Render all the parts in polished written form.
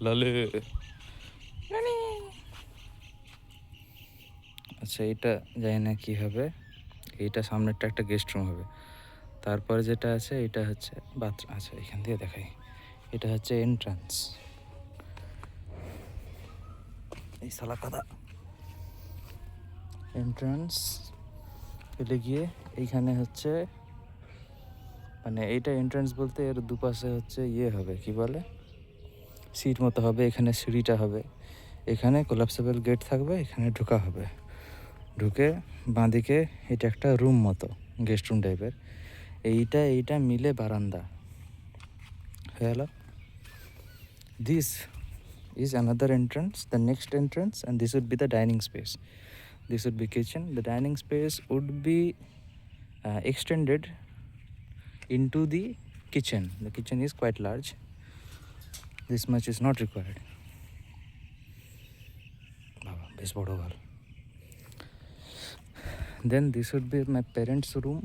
লালে। আচ্ছা, এটা জানি না কী হবে। এইটা সামনেরটা একটা গেস্ট রুম হবে। তারপরে যেটা আছে এটা হচ্ছে বাথরুম। আচ্ছা, এখান দিয়ে দেখাই। এটা হচ্ছে এন্ট্রান্স। এই শালা কাদা। এন্ট্রান্স পেলে গিয়ে এইখানে হচ্ছে, মানে এইটা এন্ট্রান্স বলতে এর দুপাশে হচ্ছে হবে কি বলে, সিট মতো হবে। এখানে সিঁড়িটা হবে, এখানে কোলাপসেবল গেট থাকবে, এখানে ঢোকা হবে। ঢুকে বাঁদিকে এটা একটা রুম মতো, গেস্ট রুম টাইপের। এইটা মিলে বারান্দা হয়ে গেল। This is another entrance, the next entrance, and this would be the dining space. This would be kitchen. The dining space would be extended into the kitchen. The kitchen is quite large. This much is not required. Baba, বেশ বড় ঘর। Then this would be my parents' room.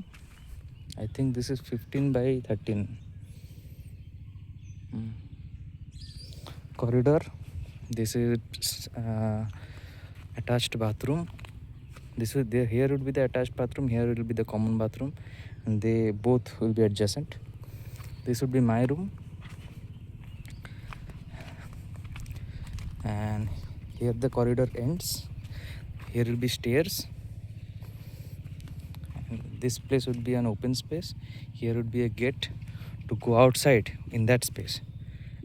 I think this is 15 by 13. Corridor. This is attached bathroom. This would there. Here would be the attached bathroom. Here will be the common bathroom, and they both will be adjacent. This would be my room, and here the corridor ends. Here will be stairs. And this place would be an open space. Here would be a gate to go outside in that space,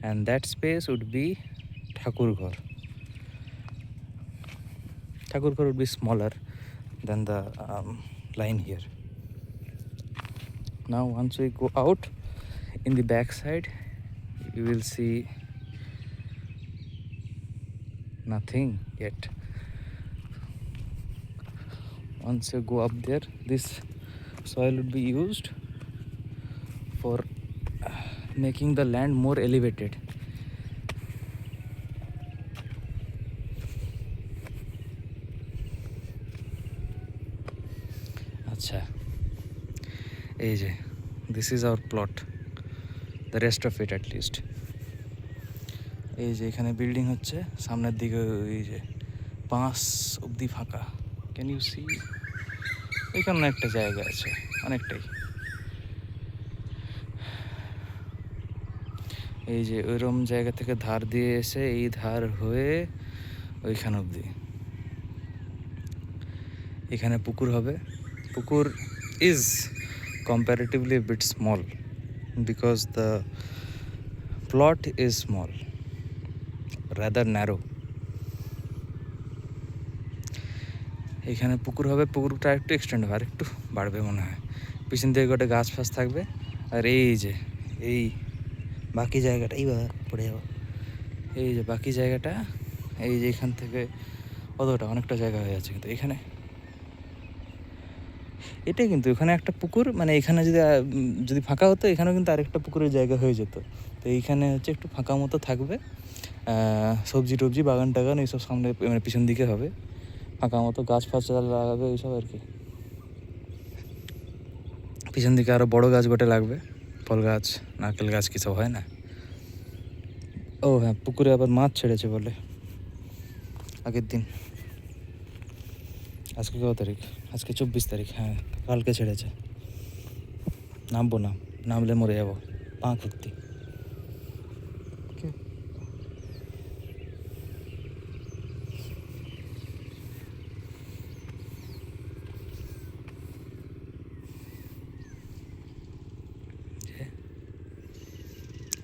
and that space would be Thakur Ghar. Thakur Ghar would be smaller than the line here. Now once we go out in the back side, you will see nothing yet. Once you go up there, this soil would be used for making the land more elevated. আচ্ছা, এই যে this is our plot, the rest of it at least. এই যে এখানে building হচ্ছে, সামনের দিকে ওই যে 5 অবধি ফাঁকা। Can you see? এখানে একটা জায়গা আছে অনেকটাই। এই যে ওইরকম জায়গা থেকে ধার দিয়ে এসে এই ধার হয়ে ওইখান অবধি। এখানে পুকুর হবে। পুকুর is comparatively a bit small because the plot is small, rather narrow. এখানে পুকুর হবে, পুকুরটা একটু এক্সটেন্ড হবে, আর একটু বাড়বে মনে হয়। পিছন দিকে গোটা গাছ ফাছ থাকবে। আর এই যে এই বাকি জায়গাটা, এই পড়ে যাবো, এই যে বাকি জায়গাটা, এই যে এখান থেকে অতটা অনেকটা জায়গা হয়ে আছে। কিন্তু এখানে এটাই, কিন্তু এখানে একটা পুকুর, মানে এখানে যদি ফাঁকা হতো এখানেও কিন্তু আরেকটা পুকুরের জায়গা হয়ে যেত। তো এইখানে হচ্ছে একটু ফাঁকা মতো থাকবে, সবজি টবজি বাগান টাগান এইসব সামনে মানে পিছন দিকে হবে, ফাঁকা মতো গাছ ফাছ লাগাবে এইসব আর কি। পিছন দিকে আরও বড় গাছ গোটে লাগবে, ফল গাছ, নারকেল গাছ, কী সব হয় না। ও হ্যাঁ, পুকুরে আবার মাছ ছেড়েছে বলে আগের দিন। আজকে কত তারিখ? আজকে 24 তারিখ। হ্যাঁ, কালকে ছেড়েছে। নামবো না, নামলে মরে যাবো, পা কুত্তি।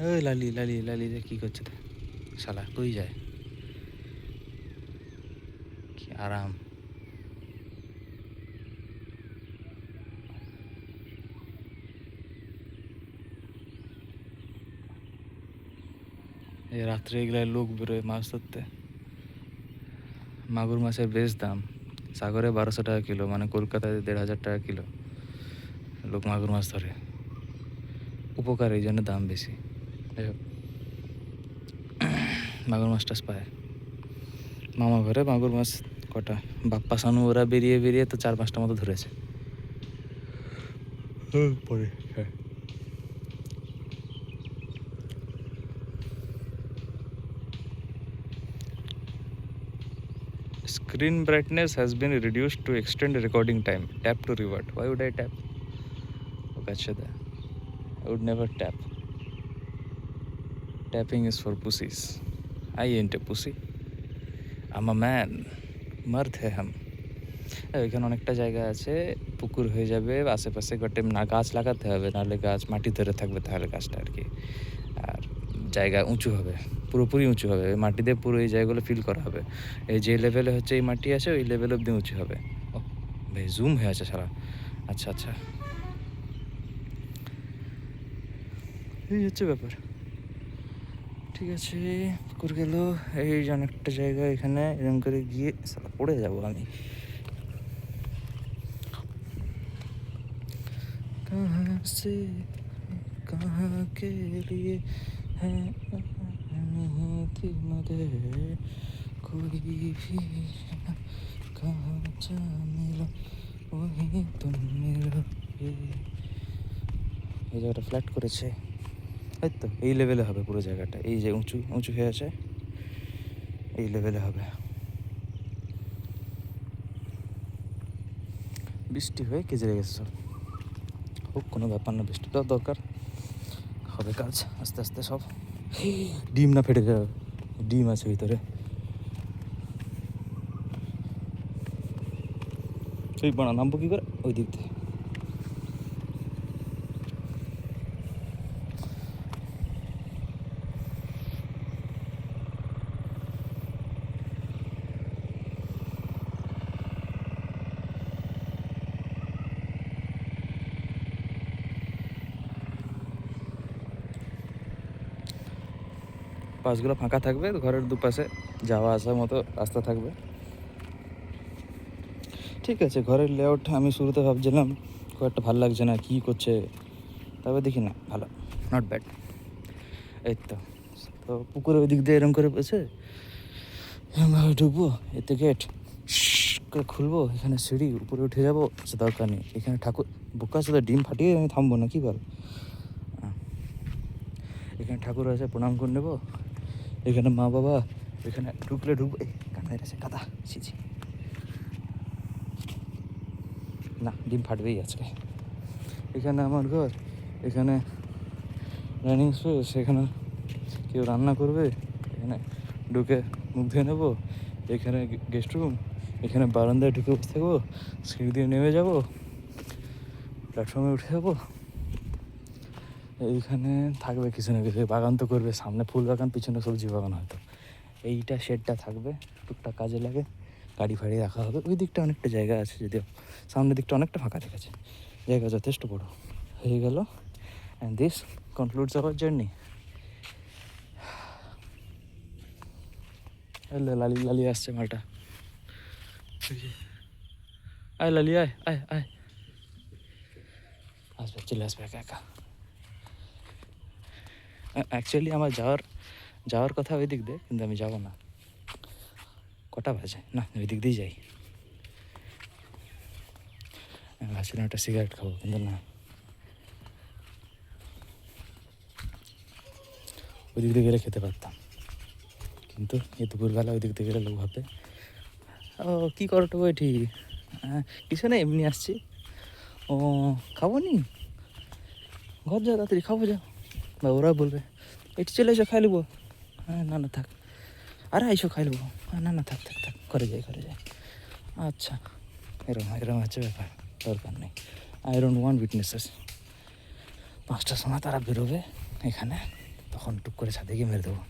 ওই লালি লালি লালি যে কী করছে শালা, কই যায়? কি আরাম। এই রাত্রে এগুলায় লোক বেরোয় মাছ ধরতে। মাগুর মাছের বেশ দাম, সাগরে 1200 টাকা কিলো, মানে কলকাতায় 1500 টাকা কিলো। লোক মাগুর মাছ ধরে, উপকার, এই জন্য দাম বেশি। মাগুর মাছ টাছ পায়। মামা ঘরে মাগুর মাছ কটা, বাপ্পা সানু ওরা বেরিয়ে বেরিয়ে তো 4-5টা মতো ধরেছে পরে। হ্যাঁ, Screen brightness has been reduced to extend recording time. Tap to revert. Why would I tap? Gotcha. I would never tap. Tapping is for pussies. I ain't a pussy. I'm a man. मर्द है हम। এখানে অনেকটা জায়গা আছে, পুকুর হয়ে যাবে, আশেপাশে গোটে না গাছ লাগাতে হবে, নাহলে গাছ মাটি ধরে থাকবে, তাহলে গাছটা আর কি। আর জায়গা উঁচু হবে, পুরোপুরি উঁচু হবে, মাটি দিয়ে পুরো এই জায়গাগুলো ফিল করা হবে। এই যে লেভেলে হচ্ছে এই মাটি আছে, ওই লেভেল অব্দি উঁচু হবে। ও ভাই জুম হয়ে আছে সারা। আচ্ছা আচ্ছা, এই হচ্ছে ব্যাপার। ঠিক আছে, পুকুর গেল, এই যে অনেকটা জায়গা, এখানে এরকম করে গিয়ে সারা পড়ে যাবো আমি। कहाँ से कहाँ के लिए है नहीं थी मगर कोई भी कहाँ जा मिला वही तुम मिलो। এই জায়গাটা ফ্ল্যাট করেছে, এই তো এই লেভেলে হবে পুরো জায়গাটা। এই যে উঁচু উঁচু হয়ে আছে, এই লেভেলে হবে। বৃষ্টি হয়ে কেজে গেছে সব। হোক, কোনো ব্যাপার না, বৃষ্টিটাও দরকার, হবে কাজ আস্তে আস্তে সব। ডিম না ফেটে যাবে, ডিম আছে ভিতরে। সেই বানা নামবো কী করে ওই দিক থেকে? পাশগুলো ফাঁকা থাকবে, ঘরের দুপাশে যাওয়া আসার মতো রাস্তা থাকবে। ঠিক আছে, ঘরের লেআউট আমি শুরুতে ভাবছিলাম খুব একটা ভালো লাগছে না, কী করছে, তবে দেখি না ভালো, নট ব্যাড। এই তো তো পুকুরের ওই দিক দিয়ে এরকম করে বসে এরকমভাবে ঢুকবো, এতে গেট করে খুলবো, এখানে সিঁড়ি, উপরে উঠে যাবো, সে দরকার নেই। এখানে ঠাকুর বোকা সাথে ডিম ফাটিয়ে আমি থামবো না, কী বল? এখানে ঠাকুর আছে, প্রণাম করে নেবো। এখানে মা বাবা, এখানে ঢুকলে ঢুকবো। এই কাঁদায় আছে কাদা, ছিছি না, ডিম ফাটবেই আজকে। এখানে আমার ঘর, এখানে রানিং স্পেস, এখানে কেউ রান্না করবে, এখানে ঢুকে মুখ ধুয়ে নেবো। এখানে গেস্ট রুম, এখানে বারান্দায় ঢুকে বসে থাকবো, সিঁড়ি দিয়ে নেমে যাবো, প্ল্যাটফর্মে উঠে যাবো। এইখানে থাকবে কিছু না কিছু, বাগান তো করবে, সামনে ফুল বাগান, পিছনে সবজি বাগান হয়তো। এইটা শেডটা থাকবে, টুকটাক কাজে লাগে, গাড়ি ফাড়ি রাখা হবে। ওই দিকটা অনেকটা জায়গা আছে, যদিও সামনের দিকটা অনেকটা ফাঁকা রেখেছে, জায়গা যথেষ্ট বড় হয়ে গেল। And this concludes our journey. লালি লালি আসছে মালটা, আয় লালি আয় আয় আয়, আসবে, চলে আসবে একা একা। অ্যাকচুয়ালি আমার যাওয়ার কথা ওই দিক দিয়ে, কিন্তু আমি যাবো না। কটা বাজে? না, ওই দিক দিয়েই যাই। ভাবছিলাম একটা সিগারেট খাবো, কিন্তু না, ওই দিক দিয়ে গেলে খেতে পারতাম, কিন্তু এই দুপুরবেলা ওই দিক দিয়ে গেলে লোক ভাববে ও কী করো তো বইটি, কিছু না, এমনি আসছি। ও খাবো নি, ঘর যাও তাড়াতাড়ি, খাবো যাও। বা ওরা বলবে এটি চলে এসো, খাই নেবো। হ্যাঁ, না না থাক, আরে আইসো খাই নেবো। হ্যাঁ, না না থাক থাক থাক, করে যাই। আচ্ছা, এরকম হচ্ছে ব্যাপার, দরকার নেই। I don't want witnesses. 5টার সময় তারা বেরোবে এখানে, তখন টুক করে ছাদে গিয়ে মেরে দেবো।